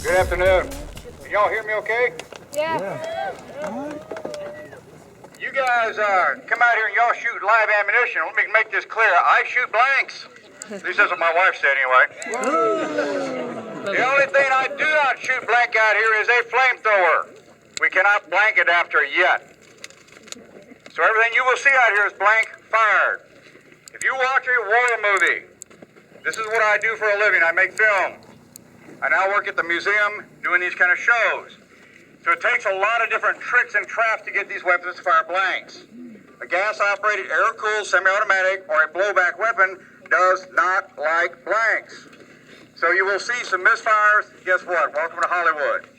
Good afternoon. Can y'all hear me okay? Yeah. You guys come out here and y'all shoot live ammunition. Let me make this clear. I shoot blanks. At least that's what my wife said anyway. The only thing I do not shoot blank out here is a flamethrower. We cannot blank it after yet. So everything you will see out here is blank fired. If you watch a war movie, this is what I do for a living. I make film. I now work at the museum doing these kind of shows. So it takes a lot of different tricks and traps to get these weapons to fire blanks. A gas-operated, air-cooled, semi-automatic, or a blowback weapon does not like blanks. So you will see some misfires. Guess what? Welcome to Hollywood.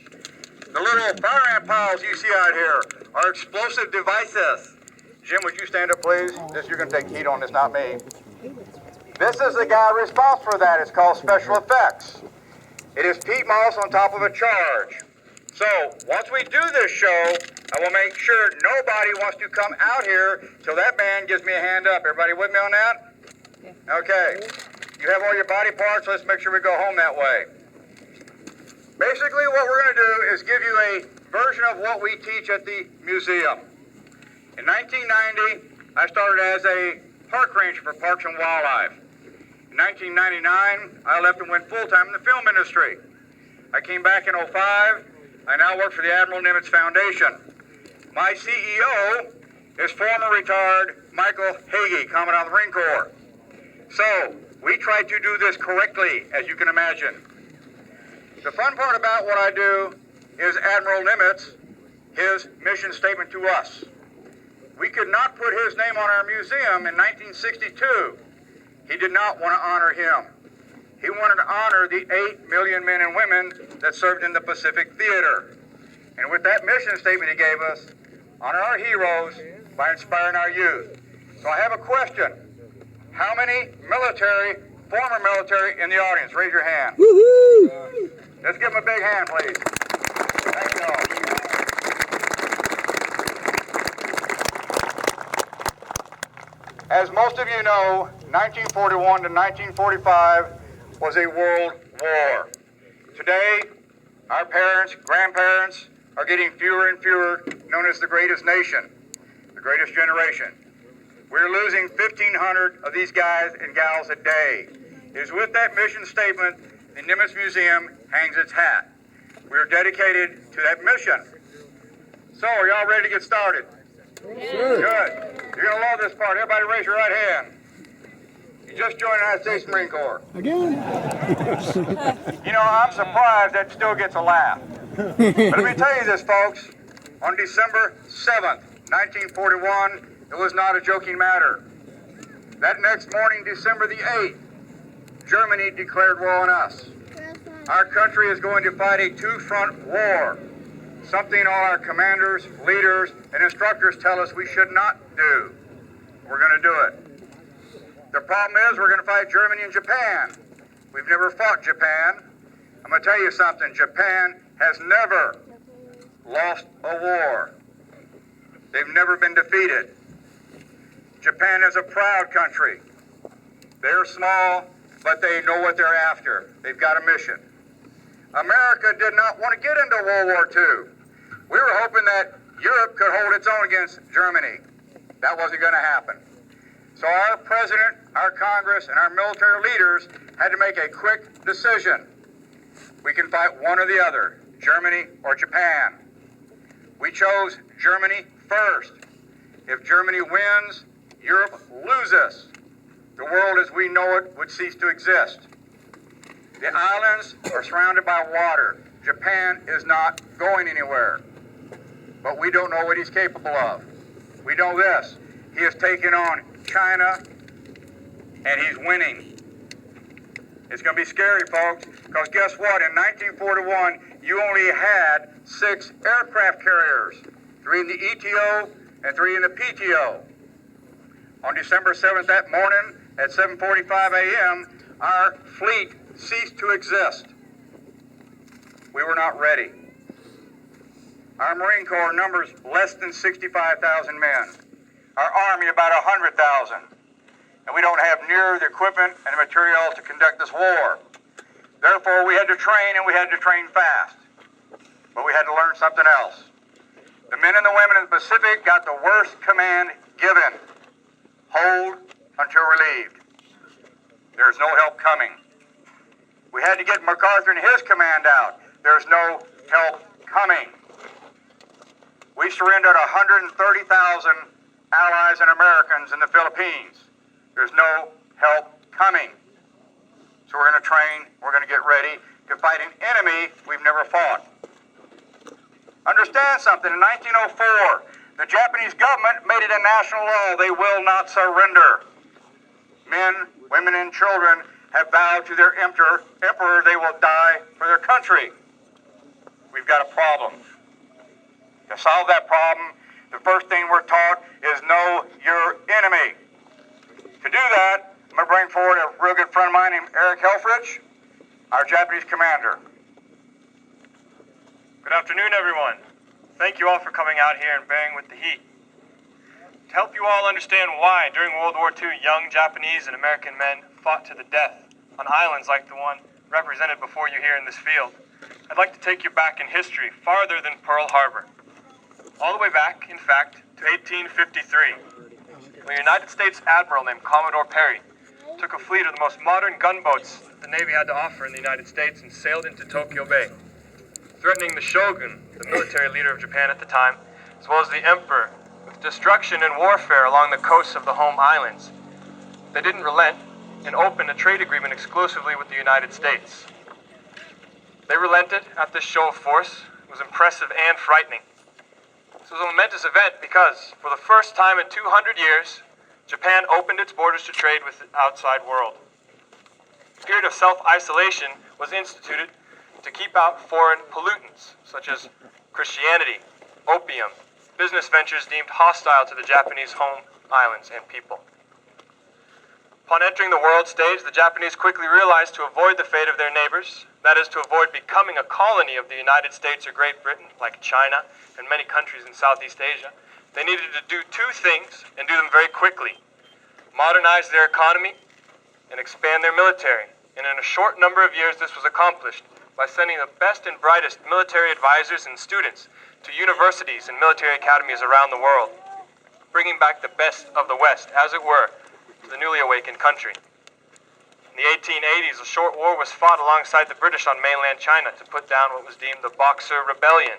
The little fire ant piles you see out here are explosive devices. Jim, would you stand up, please? You're going to take heat on this, not me. This is the guy responsible for that. It's called special effects. It is peat moss on top of a charge. So, once we do this show, I will make sure nobody wants to come out here till that man gives me a hand up. Everybody with me on that? Yeah. Okay. You have all your body parts. Let's make sure we go home that way. Basically, what we're going to do is give you a version of what we teach at the museum. In 1990, I started as a park ranger for Parks and Wildlife. In 1999, I left and went full-time in the film industry. I came back in 2005. I now work for the Admiral Nimitz Foundation. My CEO is former retired Michael Hagee, Commandant of the Marine Corps. So, we try to do this correctly, as you can imagine. The fun part about what I do is Admiral Nimitz, his mission statement to us. We could not put his name on our museum in 1962. He did not want to honor him. He wanted to honor the 8 million men and women that served in the Pacific Theater. And with that mission statement he gave us, honor our heroes by inspiring our youth. So I have a question. How many former military in the audience? Raise your hand. Woohoo! Let's give them a big hand, please. Thank you all. As most of you know, 1941 to 1945 was a world war. Today, our parents, grandparents are getting fewer and fewer, known as the greatest nation, the greatest generation. We're losing 1,500 of these guys and gals a day. It is with that mission statement the Nimitz Museum hangs its hat. We are dedicated to that mission. So, are y'all ready to get started? Sure. Good. You're going to love this part. Everybody raise your right hand. You just joined the United States Marine Corps. Again? You know, I'm surprised that still gets a laugh. But let me tell you this, folks. On December 7th, 1941, it was not a joking matter. That next morning, December the 8th, Germany declared war on us. Our country is going to fight a two-front war, something all our commanders, leaders, and instructors tell us we should not do. We're going to do it. The problem is we're going to fight Germany and Japan. We've never fought Japan. I'm going to tell you something. Japan has never lost a war. They've never been defeated. Japan is a proud country. They're small, but they know what they're after. They've got a mission. America did not want to get into World War II. We were hoping that Europe could hold its own against Germany. That wasn't going to happen. So our president, our Congress, and our military leaders had to make a quick decision. We can fight one or the other, Germany or Japan. We chose Germany first. If Germany wins, Europe loses. The world as we know it would cease to exist. The islands are surrounded by water. Japan is not going anywhere. But we don't know what he's capable of. We know this. He has taken on China, and he's winning. It's going to be scary, folks, because guess what? In 1941, you only had 6 aircraft carriers, 3 in the ETO and 3 in the PTO. On December 7th that morning at 7:45 a.m., our fleet ceased to exist. We were not ready. Our Marine Corps numbers less than 65,000 men. Our Army about 100,000. And we don't have near the equipment and the materials to conduct this war. Therefore, we had to train, and we had to train fast. But we had to learn something else. The men and the women in the Pacific got the worst command given. Hold until relieved. There's no help coming. We had to get MacArthur and his command out. There's no help coming. We surrendered 130,000 allies and Americans in the Philippines. There's no help coming. So we're going to train, we're going to get ready to fight an enemy we've never fought. Understand something, in 1904, the Japanese government made it a national law. They will not surrender. Men, women, and children have vowed to their emperor they will die for their country. We've got a problem. To solve that problem, the first thing we're taught is know your enemy. To do that, I'm going to bring forward a real good friend of mine named Eric Helfrich, our Japanese commander. Good afternoon, everyone. Thank you all for coming out here and bearing with the heat. To help you all understand why, during World War II, young Japanese and American men fought to the death on islands like the one represented before you here in this field, I'd like to take you back in history, farther than Pearl Harbor. All the way back, in fact, to 1853, when a United States admiral named Commodore Perry took a fleet of the most modern gunboats the Navy had to offer in the United States and sailed into Tokyo Bay, threatening the shogun, the military leader of Japan at the time, as well as the emperor, with destruction and warfare along the coasts of the home islands. They didn't relent and opened a trade agreement exclusively with the United States. They relented at this show of force. It was impressive and frightening. This was a momentous event because, for the first time in 200 years, Japan opened its borders to trade with the outside world. A period of self-isolation was instituted to keep out foreign pollutants, such as Christianity, opium, business ventures deemed hostile to the Japanese home islands and people. Upon entering the world stage, the Japanese quickly realized to avoid the fate of their neighbors, that is, to avoid becoming a colony of the United States or Great Britain, like China and many countries in Southeast Asia, they needed to do two things and do them very quickly: modernize their economy and expand their military. And in a short number of years, this was accomplished by sending the best and brightest military advisors and students to universities and military academies around the world, bringing back the best of the West, as it were, to the newly awakened country. In the 1880s, a short war was fought alongside the British on mainland China to put down what was deemed the Boxer Rebellion.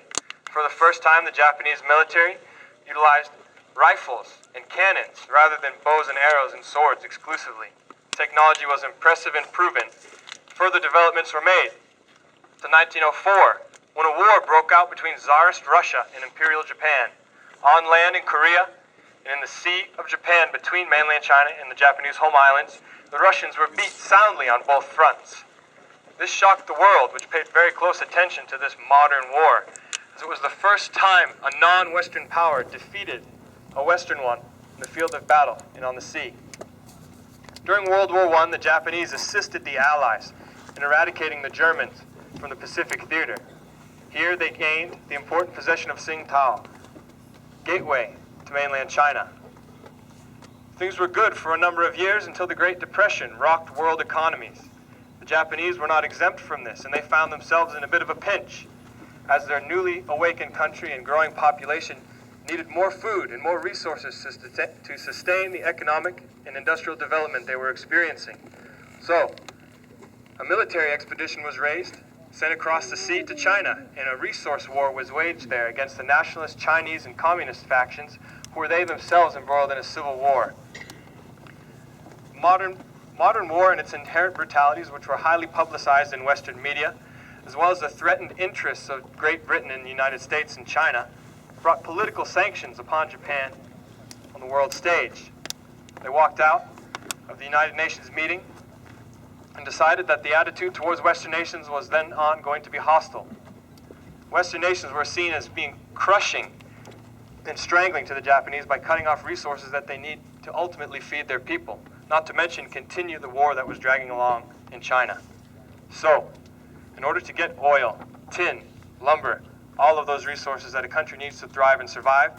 For the first time, the Japanese military utilized rifles and cannons rather than bows and arrows and swords exclusively. Technology was impressive and proven. Further developments were made to 1904, when a war broke out between Tsarist Russia and Imperial Japan, on land in Korea, and in the Sea of Japan between mainland China and the Japanese home islands. The Russians were beat soundly on both fronts. This shocked the world, which paid very close attention to this modern war, as it was the first time a non-Western power defeated a Western one in the field of battle and on the sea. During World War I, the Japanese assisted the Allies in eradicating the Germans from the Pacific theater. Here they gained the important possession of Tsingtao, gateway to mainland China. Things were good for a number of years until the Great Depression rocked world economies. The Japanese were not exempt from this, and they found themselves in a bit of a pinch, as their newly awakened country and growing population needed more food and more resources to sustain the economic and industrial development they were experiencing. So, a military expedition was raised, sent across the sea to China, and a resource war was waged there against the nationalist Chinese and communist factions, who were they themselves embroiled in a civil war. Modern war and its inherent brutalities, which were highly publicized in Western media, as well as the threatened interests of Great Britain and the United States and China, brought political sanctions upon Japan on the world stage. They walked out of the United Nations meeting and decided that the attitude towards Western nations was then on going to be hostile. Western nations were seen as being crushing and strangling to the Japanese by cutting off resources that they need to ultimately feed their people, not to mention continue the war that was dragging along in China. So, in order to get oil, tin, lumber, all of those resources that a country needs to thrive and survive,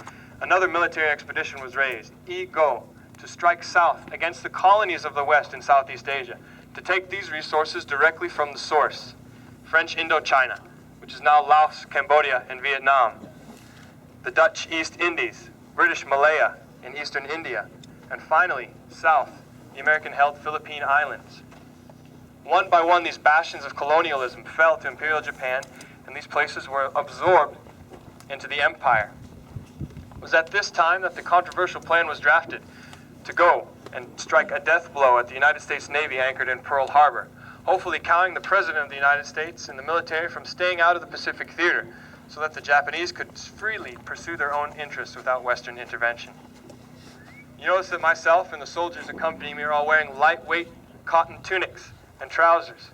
another military expedition was raised, to strike south against the colonies of the West in Southeast Asia, to take these resources directly from the source, French Indochina, which is now Laos, Cambodia, and Vietnam, the Dutch East Indies, British Malaya in eastern India, and finally, south, the American-held Philippine Islands. One by one, these bastions of colonialism fell to Imperial Japan, and these places were absorbed into the empire. It was at this time that the controversial plan was drafted to go and strike a death blow at the United States Navy anchored in Pearl Harbor, hopefully cowing the President of the United States and the military from staying out of the Pacific theater so that the Japanese could freely pursue their own interests without Western intervention. You notice that myself and the soldiers accompanying me are all wearing lightweight cotton tunics and trousers.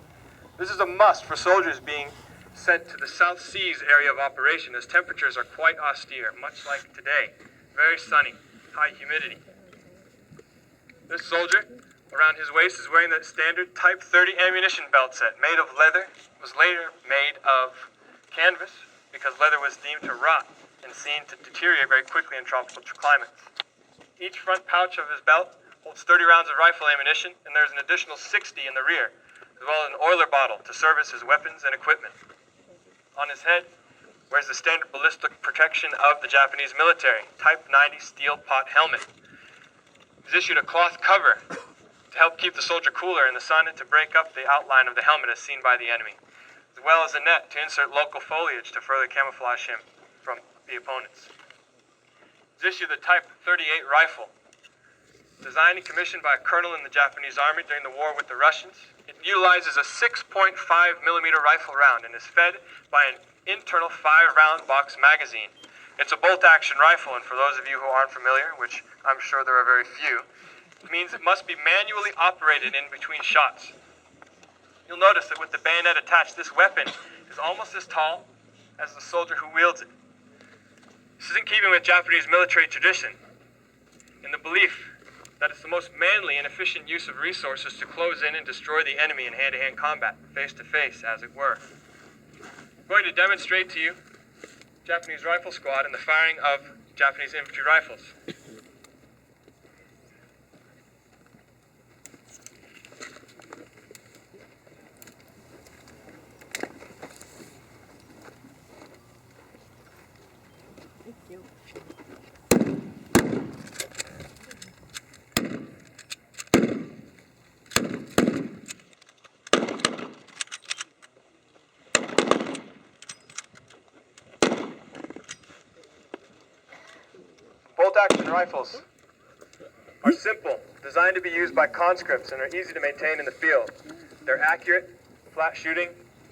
This is a must for soldiers being sent to the South Seas area of operation, as temperatures are quite austere, much like today. Very sunny, high humidity. This soldier, around his waist, is wearing the standard Type 30 ammunition belt set, made of leather. It was later made of canvas, because leather was deemed to rot and seen to deteriorate very quickly in tropical climates. Each front pouch of his belt holds 30 rounds of rifle ammunition, and there's an additional 60 in the rear, as well as an oiler bottle to service his weapons and equipment. On his head wears the standard ballistic protection of the Japanese military, Type 90 steel pot helmet. He's issued a cloth cover to help keep the soldier cooler in the sun and to break up the outline of the helmet as seen by the enemy, as well as a net to insert local foliage to further camouflage him from the opponents. He's issued the Type 38 rifle, designed and commissioned by a colonel in the Japanese army during the war with the Russians. It utilizes a 6.5 millimeter rifle round and is fed by an internal 5-round box magazine. It's a bolt-action rifle, and for those of you who aren't familiar, which I'm sure there are very few, it means it must be manually operated in between shots. You'll notice that with the bayonet attached, this weapon is almost as tall as the soldier who wields it. This is in keeping with Japanese military tradition, in the belief that it's the most manly and efficient use of resources to close in and destroy the enemy in hand-to-hand combat, face-to-face, as it were. I'm going to demonstrate to you Japanese rifle squad and the firing of Japanese infantry rifles. Bolt-action rifles are simple, designed to be used by conscripts, and are easy to maintain in the field. They're accurate, flat shooting,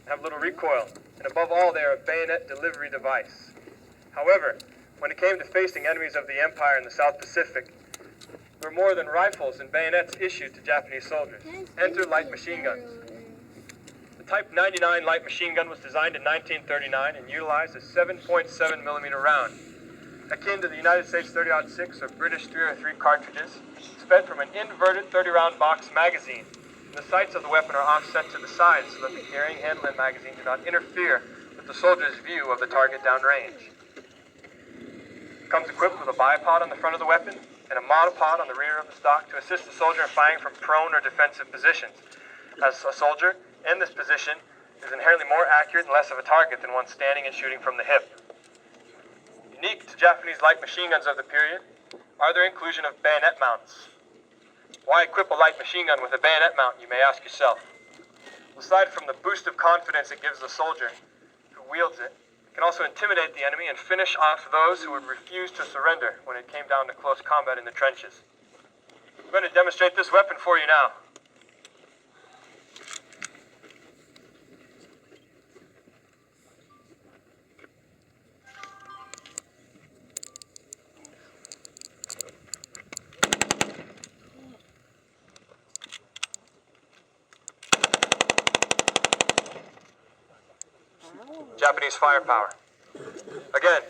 have little recoil, and above all, they are a bayonet delivery device. However, when it came to facing enemies of the Empire in the South Pacific, there were more than rifles and bayonets issued to Japanese soldiers. Enter light machine guns. The Type 99 light machine gun was designed in 1939 and utilized a 7.7 millimeter round. Akin to the United States 30-06 or British 303 cartridges, it's fed from an inverted 30-round box magazine. The sights of the weapon are offset to the sides so that the carrying handle and magazine do not interfere with the soldier's view of the target downrange. It comes equipped with a bipod on the front of the weapon and a monopod on the rear of the stock to assist the soldier in firing from prone or defensive positions. As a soldier in this position is inherently more accurate and less of a target than one standing and shooting from the hip. Unique to Japanese light machine guns of the period are their inclusion of bayonet mounts. Why equip a light machine gun with a bayonet mount, you may ask yourself. Aside from the boost of confidence it gives the soldier who wields it, it can also intimidate the enemy and finish off those who would refuse to surrender when it came down to close combat in the trenches. I'm going to demonstrate this weapon for you now. Japanese firepower. Again,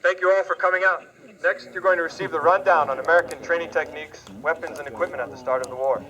thank you all for coming out. Next, you're going to receive the rundown on American training techniques, weapons, and equipment at the start of the war.